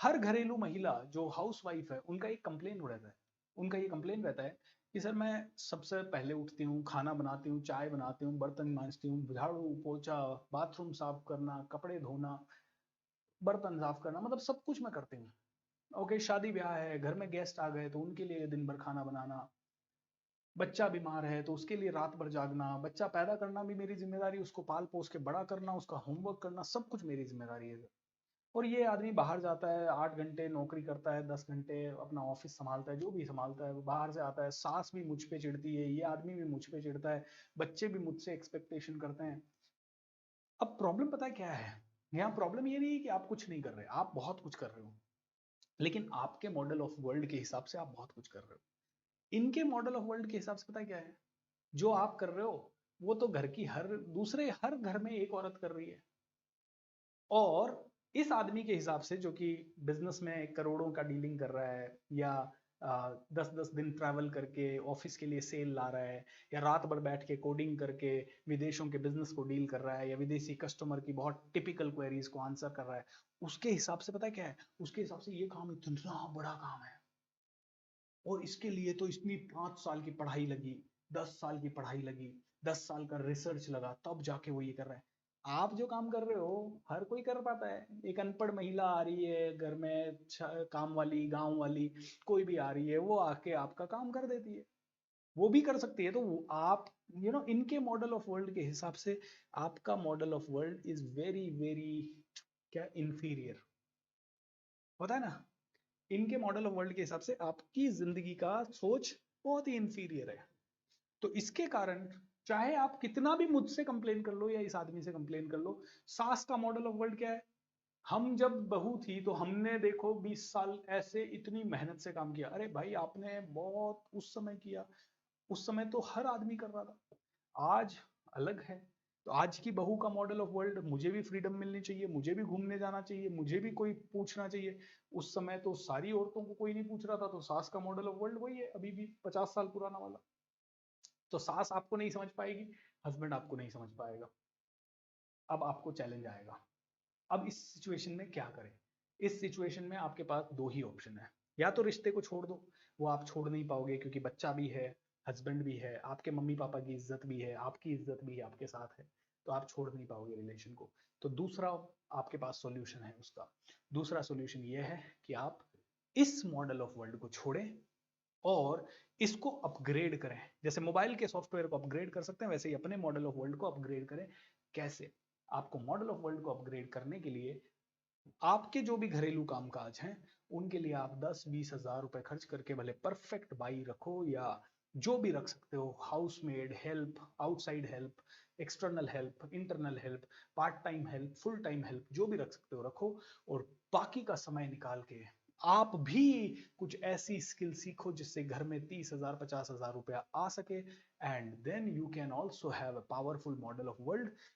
हर घरेलू महिला जो हाउस वाइफ है उनका एक कंप्लेन रहता है, उनका ये कंप्लेन रहता है कि सर मैं सबसे पहले उठती हूँ, खाना बनाती हूँ, चाय बनाती हूँ, बर्तन मांजती हूँ, झाड़ू पोछा, बाथरूम साफ करना, कपड़े धोना, बर्तन साफ करना, मतलब सब कुछ मैं करती हूँ। ओके, शादी ब्याह है, घर में गेस्ट आ गए तो उनके लिए दिन भर खाना बनाना, बच्चा बीमार है तो उसके लिए रात भर जागना, बच्चा पैदा करना भी मेरी जिम्मेदारी, उसको पाल पोस के बड़ा करना, उसका होमवर्क करना, सब कुछ मेरी जिम्मेदारी है। और ये आदमी बाहर जाता है, 8 घंटे नौकरी करता है, 10 घंटे अपना ऑफिस संभालता है, जो भी संभालता है, वो बाहर से आता है, सास भी मुझ पे चिढ़ती है, ये आदमी भी मुझ पे चिढ़ता है, बच्चे भी मुझसे एक्सपेक्टेशन करते हैं। अब प्रॉब्लम पता है क्या है? यहाँ प्रॉब्लम ये नहीं है कि आप कुछ नहीं कर रहे, आप बहुत कुछ कर रहे हो, लेकिन आपके मॉडल ऑफ वर्ल्ड के हिसाब से आप बहुत कुछ कर रहे हो। इनके मॉडल ऑफ वर्ल्ड के हिसाब से पता है क्या है? जो आप कर रहे हो वो तो घर की हर घर में एक औरत कर रही है। और इस आदमी के हिसाब से जो कि बिजनेस में करोड़ों का डीलिंग कर रहा है, या 10-10 दिन ट्रैवल करके ऑफिस के लिए सेल ला रहा है, या रात भर बैठ के कोडिंग करके विदेशों के बिजनेस को डील कर रहा है, या विदेशी कस्टमर की बहुत टिपिकल क्वेरीज को आंसर कर रहा है, उसके हिसाब से पता है क्या है? उसके हिसाब से ये काम इतना बड़ा काम है, और इसके लिए तो इतनी 5 साल की पढ़ाई लगी, 10 साल की पढ़ाई लगी, 10 साल का रिसर्च लगा, तब जाके वो ये कर रहा है। आप जो काम कर रहे हो हर कोई कर पाता है। एक अनपढ़ महिला आ रही है घर में, काम वाली, गांव वाली, कोई भी आ रही है, वो आके आपका काम कर देती है, वो भी कर सकती है। तो आप इनके मॉडल ऑफ वर्ल्ड के हिसाब से आपका model of world is very very क्या, इंफीरियर, होता है ना? इनके मॉडल ऑफ वर्ल्ड के हिसाब से आपकी जिंदगी का सोच बहुत ही इंफीरियर है। तो इसके कारण चाहे आप कितना भी मुझसे कंप्लेन कर लो या इस आदमी से कंप्लेन कर लो, सास का मॉडल ऑफ वर्ल्ड क्या है? हम जब बहू थी तो हमने देखो 20 साल ऐसे इतनी मेहनत से काम किया। अरे भाई, आपने बहुत उस समय किया, उस समय तो हर आदमी कर रहा था, आज अलग है। तो आज की बहू का मॉडल ऑफ वर्ल्ड, मुझे भी फ्रीडम मिलनी चाहिए, मुझे भी घूमने जाना चाहिए, मुझे भी कोई पूछना चाहिए। उस समय तो सारी औरतों को कोई नहीं पूछ रहा था, तो सास का मॉडल ऑफ वर्ल्ड वही है, अभी भी 50 साल पुराना वाला। तो सास आपको नहीं समझ पाएगी, हस्बैंड आपको नहीं समझ पाएगा। अब आपको चैलेंज आएगा, अब इस सिचुएशन में क्या करें? इस सिचुएशन में आपके पास दो ही ऑप्शन है, या तो रिश्ते को छोड़ दो, वो आप छोड़ नहीं पाओगे क्योंकि बच्चा भी है, हस्बैंड भी है, आपके मम्मी पापा की इज्जत भी है, आपकी इज्जत भी है, आपके साथ है, तो आप छोड़ नहीं पाओगे रिलेशन को। तो दूसरा आपके पास सॉल्यूशन है उसका। दूसरा सॉल्यूशन ये है कि आप इस मॉडल ऑफ वर्ल्ड को छोड़ें और इसको अपग्रेड करें। जैसे मोबाइल के सॉफ्टवेयर को अपग्रेड कर सकते हैं, वैसे ही अपने मॉडल ऑफ वर्ल्ड को अपग्रेड करें। कैसे? आपको मॉडल ऑफ वर्ल्ड को अपग्रेड करने के लिए आपके जो भी घरेलू कामकाज हैं उनके लिए आप 10-20 हज़ार रुपए खर्च करके भले परफेक्ट बाई रखो, या जो भी रख सकते हो, housemaid help, outside help, external help, internal help, part time help, full time help, जो भी रख सकते हो रखो। और बाकी का समय निकाल के आप भी कुछ ऐसी स्किल सीखो जिससे घर में 30 हज़ार 50 हज़ार रुपया आ सके, and then you can also have a powerful model of world